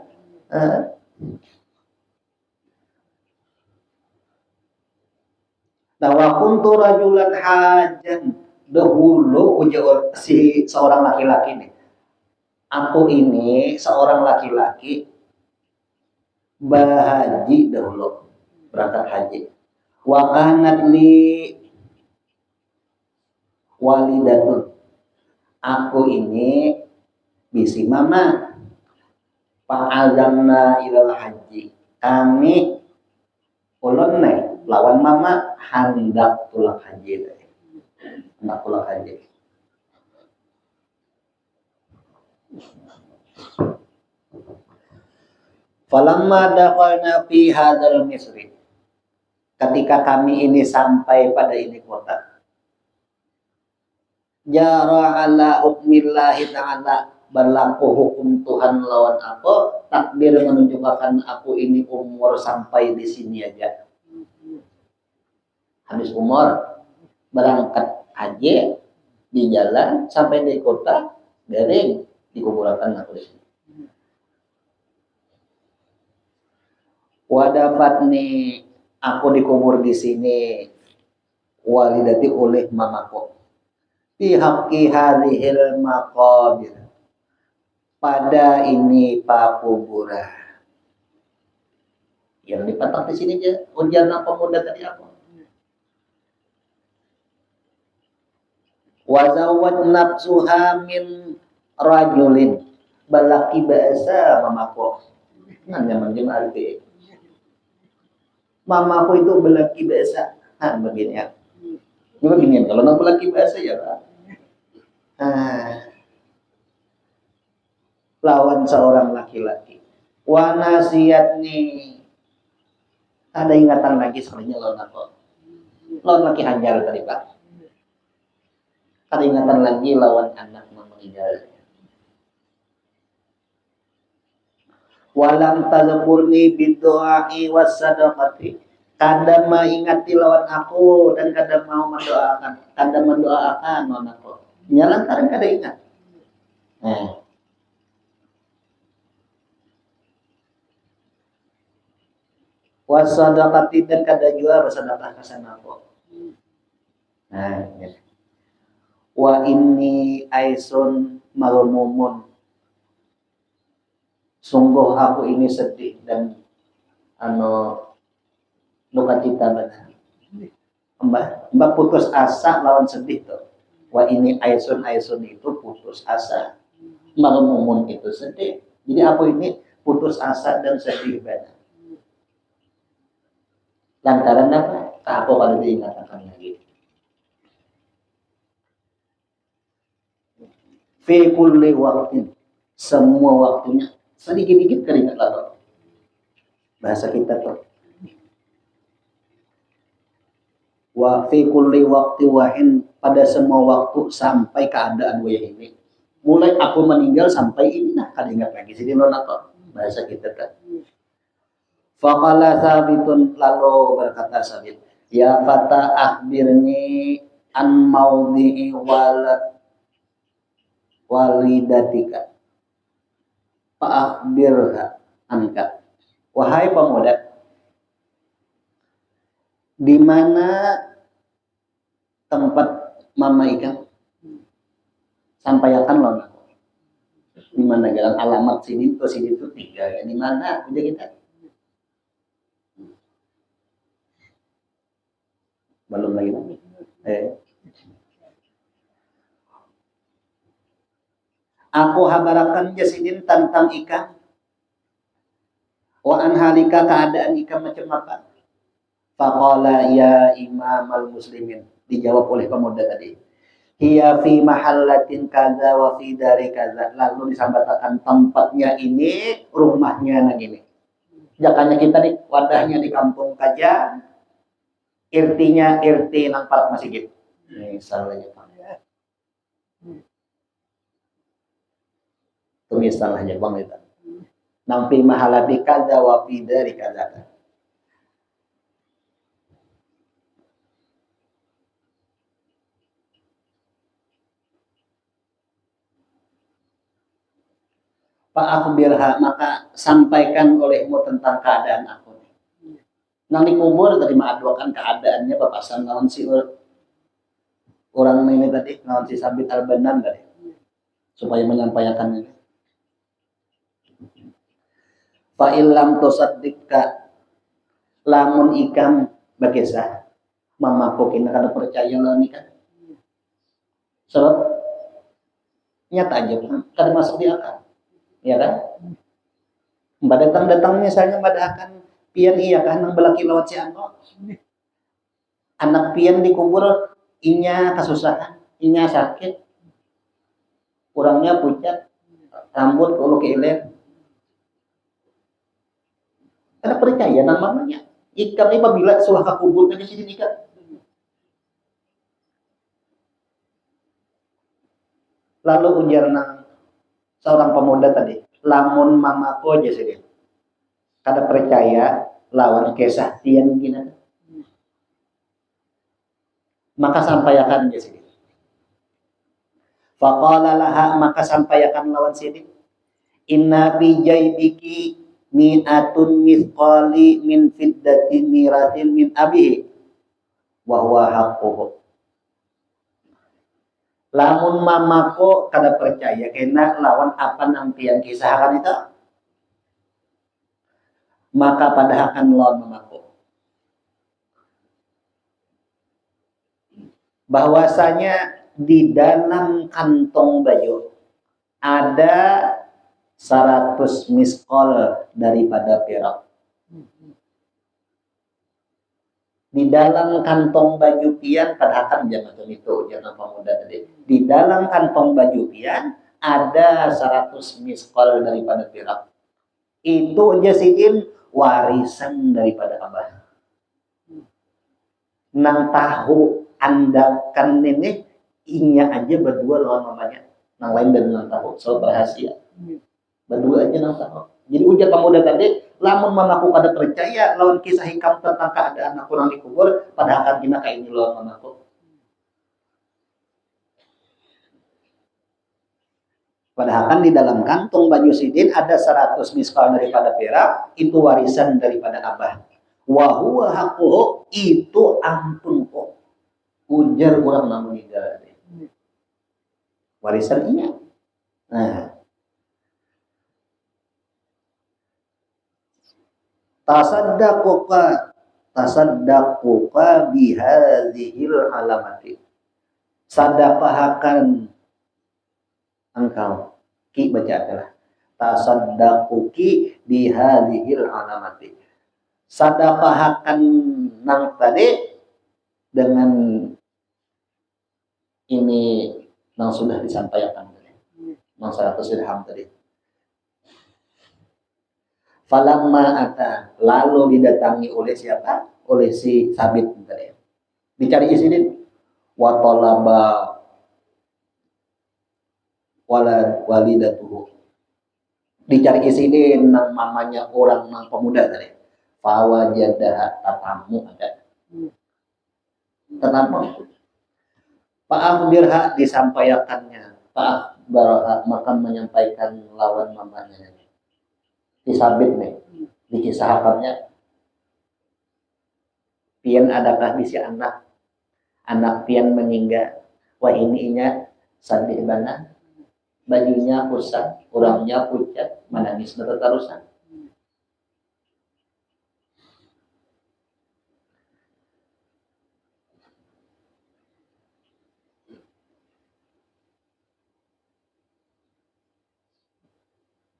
Speaker 1: Nah, wa kuntu rajulan hajan. Dahulu ujar si seorang laki-laki nih. Aku ini seorang laki-laki bahaji dahulu, berangkat haji. Wa kanat li walidatun. Aku ini bisi mama. Fa'azamna ilal haji. Kami ulun lawan mama hendak pulang haji. Hendak pulang haji. Falamma dakhalna fi hadzal misri. Ketika kami ini sampai pada ini kota. Jara ala hukmillahi ta'ala, berlaku hukum Tuhan lawan aku, takdir menunjukkan aku ini umur sampai di sini aja. Habis umur berangkat haji di jalan sampai di kota garing dikuburkan aku di sini. Wadafatni, aku dikubur di sini walidati oleh mamaku. Fi haqqi hadhil maqabir, pada ini pakuburan yang dipatak di sini aja ujar pemuda tadi apa. Wa zawwat nafsuha min rajulin, balaki bahasa mamaku nanya manjim arti mamaku itu balaki bahasa begini ya. Juga gini kalau nak balaki bahasa ya Pak. Lawan seorang laki-laki. Wa nasiyatni, ada ingatan lagi sebenarnya lawan aku. Lawan laki hajar tadi Pak. Ada ingatan lagi lawan anak meninggal. Walam tazkurni bidu'ai was sadaqati. Kadang mengingati lawan aku dan kadang mau mendoakan, kadang mendoakan lawan aku. Lantaran kada ingat. Wasadaqati, dan kada jua bersedekah kesana aku. Wa inni aisun malumumun, sungguh aku ini sedih dan luka cita benar. Mbak putus asa lawan sedih tuh. Wa ini aisun itu putus asa. Malumumun itu sedih. Jadi aku ini putus asa dan sedih benar. Lantaran apa? Aku kalau diingatkan lagi. Fi kulli waqtin, semua waktunya sedikit-dikit keringat lalu. Bahasa kita tuh. Wa fi kulli waqti wahin, pada semua waktu sampai keadaan gue ini. Mulai aku meninggal sampai ini nah kada ingat lagi sini lo nato. Bahasa kita tuh. Faqala Sabitun, lalu berkata Sabit, ya fata akhbirni an maudhi'i walidatika fa akhbirha anka. Wahai pemuda, di mana tempat mama ikan? Sampaikan loh. Di mana jalan alamat sini itu tiga ya. Di mana udah kita? Belum lagi. Aku habarakan jasidin tentang ikan. Wa anhalika, keadaan ikan macam apa? Faqala ya imamal muslimin, dijawab oleh pemuda tadi. Hiya fi mahallatin kaza wa fi dari kaza. Lalu disambatakan tempatnya ini, rumahnya nang ini. Jakanya kita nih, wadahnya di kampung Kaja, irtinya irti nang Parak Masigit. Misalnya Pak. Itu misalnya Bang itu. Nang fi mahallati kaza wa fi dari kaza. Pak akhbirha, maka sampaikan olehmu tentang keadaan aku. nang dikubur tadi mengadukan keadaannya papasan lawan si orang ini tadi, lawan si Sabit Al-Banan tadi, supaya menyampaikan ini. Fa illam tusaddika lamun ikam bagesa mamakokin kada percaya lah nih kan. Sebab nyata aja kada masuk di akal. Ya kan? Mbak datang misalnya mbak akan pian iya kan nang belaki lawat si ano. Anak pian dikubur inya kasusahan, inya sakit. Kurangnya pucat, rambut kalau keiler. Kada percaya nang mamanya. Ikam ini apabila suah kakubur kan di sini ikam. Lalu ujar nang seorang pemuda tadi, lamun mamaku aja sih, kada percaya lawan kesaktian gina, maka sampaikan aja sih. Faqala laha maka sampaikan lawan sini, inna fi jaybiki mi'atun mithqali min fiddatin miratin min abihi wa huwa haqquhu. Lamun mamako kada percaya kena lawan apa nang pian kisahkan itu, maka pada akan lawan mamako bahwasanya di dalam kantong baju ada 100 miskol daripada perak. Di dalam kantong baju pian pada akan jangan itu jangan pemuda tadi. Di dalam kantong baju pian ada 100 miskol daripada perak. Itu jasiin warisan daripada abah. Nang tahu andakan ini inya aja berdua lawan mamanya. Nang lain dan nang tahu so berhasil. Berdua aja nang tahu. Jadi ujar pemuda tadi, lamun mamaku kada percaya lawan kisah hikam tentang keadaan aku nang dikubur, pada akan kina kayak ini lawan mamaku. Padahal kan di dalam kantong baju sidin ada 100 miskal daripada perak, itu warisan daripada abah. Wa huwa haqquhu, itu ampun kok. Ujar orang namun tidak. Warisan iya. Nah, tasaddaquka bihadzihil alamati. Sadaqahakan engkau ki baca adalah tasaddaquki bihadzihil alamati. Sadaqahakan nang tadi dengan ini nang sudah disampaikan tadi. Nang 100 dirham tadi. Falamma ata, lalu didatangi oleh siapa? Oleh si Sabit tadi. Dicari isidin wa talaba walidatuhu. Dicari isidin nang mamanya orang nang pemuda tadi. Fawajadaha tatamu ada. Tetamu Pak Akhbirha disampaikannya. Pak Akhbirha makan menyampaikan lawan mamanya. Disabit nih, dikisahkannya pian adakah di si anak pian meninggal, wah ininya sadih banget, bajunya rusak, orangnya pucat, menangis terus-terusan.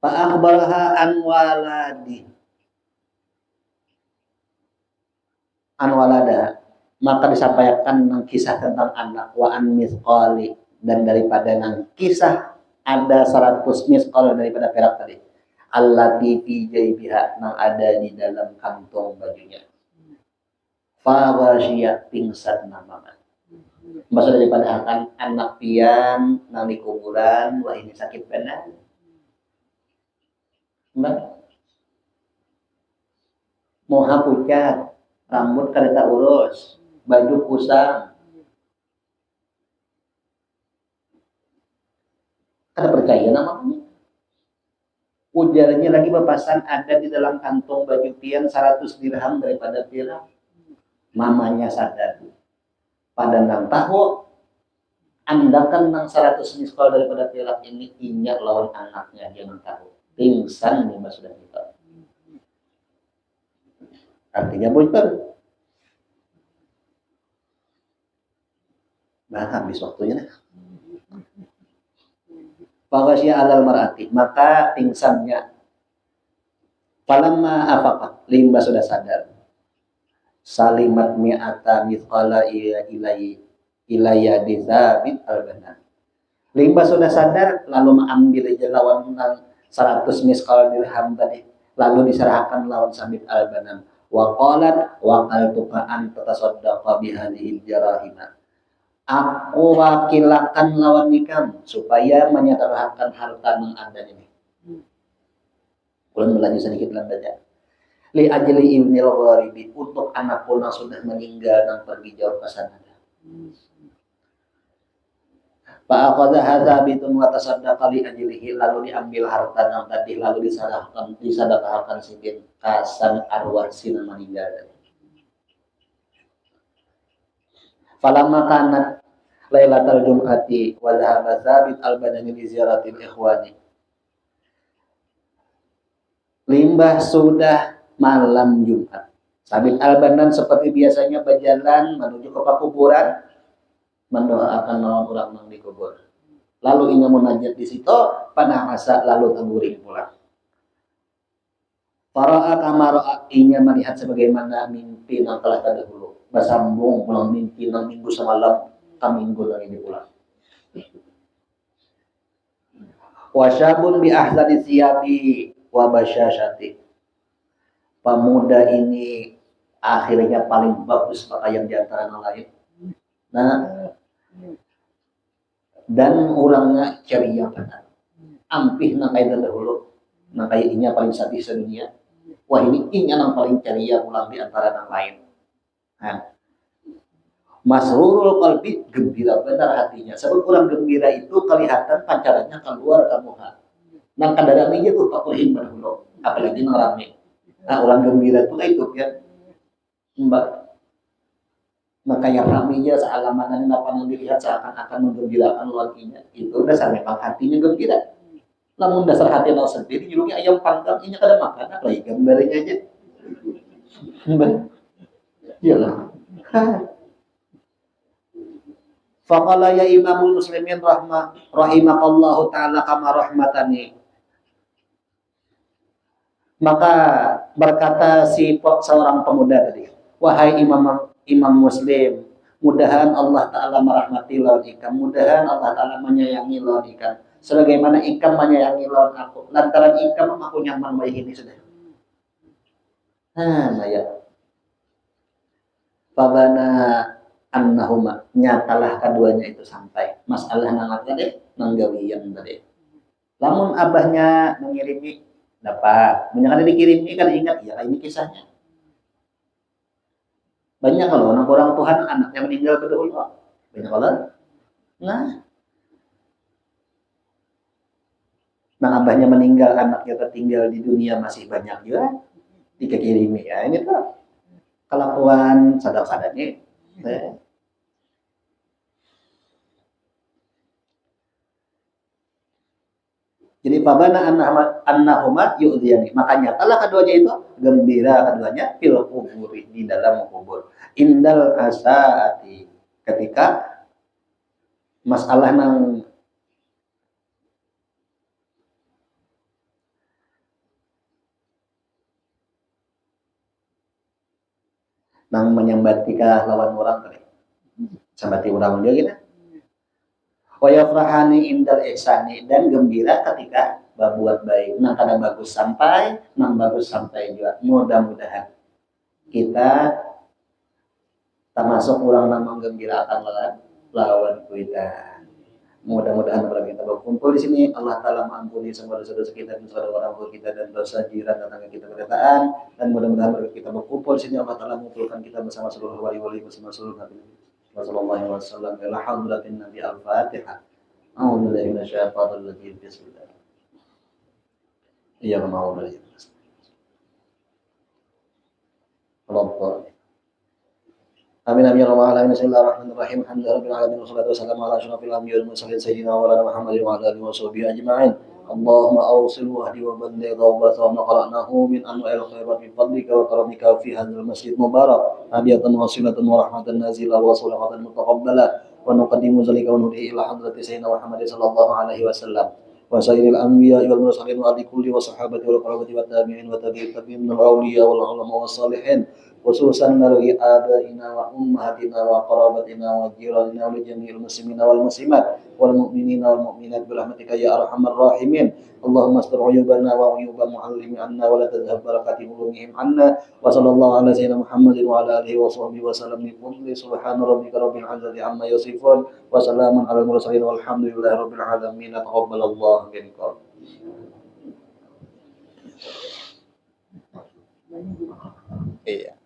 Speaker 1: Pak akhbarha anwalada, maka disampaikan kisah tentang anak wa an misqali, dan daripada nang kisah ada 100 misqal daripada perak tadi. Allati fi jaybiha, nang ada di dalam kantong bajunya. Fa wasyiyat pingsan namanya. Maksud daripada akan anak pian nang di kuburan, wah ini sakit benar. Mbak, moha pucat, rambut kada urus, baju kusam. Kada percaya namanya. Ujarnya lagi papasan ada di dalam kantong baju pian 100 dirham daripada perak. Mamanya sadar. Pada nang tahu andakan nang 100 miskal daripada perak ini inyak lawan anaknya dia nang tahu. Pingsan nih mas sudah kita. Artinya bocor. Nah habis waktunya nih. Faghasya alal mar'ati, maka pingsannya. Falamma afaqat, limba sudah sadar. Salimat mi'ata mithqala ilayya dzabit al-banan. Limba sudah sadar lalu mengambil lawan 100 miskal dirham tadi, lalu diserahkan lawan Sabit al-Banan. Wa qalat wa qaltuka an tatasaddaqa bihadhihi jarahima. Aku wakilakan lawan nikam supaya menyerahkan harta yang ada ini. Ulang melaju sedikit lan baca. Li ajli ibnil gharibi, untuk anakku yang sudah meninggal dan pergi jauh ke sana. Pak Aqadha hadza bitun wa tasaddaqa li ajlihi, lalu diambil harta yang tadi lalu disedekahkan sidin kasan arwah sina meninggal. Falamma kanat lailatul jum'ati wa dhahaba Tsabit al-Badani li ziyaratil ikhwani. Limbah sudah malam Jumat. Tsabit al-Badan seperti biasanya berjalan menuju ke kuburan mendoakan orang-orang yang dikubur. Lalu ia munajat di situ, pada masa lalu terguring pulang. Fara'a kamara'a, ia melihat sebagaimana mimpi yang telah terdahulu. Bersambung pulang mimpi yang minggu semalam ke minggu yang ini pulang. Wasyabun bi ahsani siyabi wa basyashati. Pemuda ini akhirnya paling bagus pakaian di antara yang lain. Nah, dan orangnya ceria benar. Ampih nang kaya dahulu, nang kaya inya paling sadis sedunia. Wah ini inya nang paling ceria ulang di antara yang lain. Nah, masrurul qalbi, gembira benar hatinya. Sebab orang gembira itu kelihatan pancarannya keluar ke muka. Nang kadaraminya tuh pakuhin dahulu, apalagi nang rame. Nah, orang gembira itu itu ya. Mbak, maka yang raminya sealaman apa yang dilihat seakan-akan menggembirakan lakinya itu dasar memang hatinya gembira. Namun dasar hati yang sendiri judulnya ayam panggang ini kada makan lagi gambarnya aja. Mbak, iyalah. Faqala ya imamul muslimin rahimakallahu ta'ala kama rahmatani. Maka berkata si seorang pemuda tadi, wahai imam muslim, mudahan Allah Ta'ala merahmati lawan ikam, mudahan Allah Ta'ala menyayangi lawan ikam, sebagaimana ikam menyayangi lawan aku, lantaran ikam aku nyaman baik ini sudah. Nah ya, Fabana annahuma, nyatalah keduanya itu sampai masalah nangat tadi, nanggawiyan tadi. Lamun abahnya mengirimi dapat, menyanyi dikirim ini kan ingat ya ini kisahnya. Banyak kalau orang Tuhan anaknya meninggal berdahulu, banyak kalau. Nah abahnya meninggal, anaknya tertinggal di dunia masih banyak juga dikirimi ya. Ini tuh kelakuan sadar-sadarnya. Jadi pabana annahuma yu'dhiyani. Makanya telah keduanya itu gembira keduanya fil kuburi, di dalam kubur. Indal asaati, ketika masalah nang menyambatika lawan orang tadi. Sambati orang dia gitu. Wa yafrahani indal ihsani, dan gembira ketika berbuat baik. Nang kada bagus sampai, nang bagus sampai juga. Mudah-mudahan kita termasuk orang yang menggembirakan lawan kita. Mudah-mudahan kalau kita berkumpul di sini, Allah Ta'ala mengampuni semua dosa-dosa kita dan saudara orang tua kita dan dosa jiran tetangga kita berkataan. Dan mudah-mudahan kalau kita berkumpul di sini, Allah Ta'ala mengumpulkan kita bersama seluruh wali-wali, bersama seluruh nabi. Wassalamualaikum warahmatullahi wabarakatuh. Alhamdulillahi nabi al-Fatihah. A'udzubillahi minasyaitonir rajim. Bismillah. Iya mau dari Rabbah. Amin amin ya rabbal alamin. Bismillahirrahmanirrahim. Alhamdulillahirabbil alamin wassalatu wassalamu ala asyrofil anbiya'i wal mursalin sayyidina wa maulana Muhammadin wa ala alihi wa sahbihi ajma'in. Allahumma awsil wahdi wa balligh wa basra ma qara'nahu min anwa'il khairat min fadlika wa karamika fi hadzal masjid mubarak. Hadiyatan wasilatan wa rahmatan nazilah wa salawatan mutaqabbalah. Wa nuqaddimu zalika wa nudihi ila hadrati sayyidina Muhammadin sallallahu alaihi wasallam. Wa sayyidil anbiya'i wal mursalin wa ali kulli wa sahabati wal qarabati wa tabi'in wa tabi'in min al-awliya wal ulama was salihin. خصوصا نلغي آبائنا وأمهاتنا وقرابتنا وجيراننا ولجميع المسلمين والمسلمات والمؤمنين والمؤمنات برحمتك يا أرحم الراحمين. اللهم استر عيوبنا وعيوب معلم عنا ولا تذهب بركات علومهم عنا. وصلى الله على سيدنا محمد وعلى آله وصحبه وسلم. بفضل سبحان ربك رب العزة عما يصفون وسلام على المرسلين والحمد لله رب العالمين. تقبل الله منكم. Iya.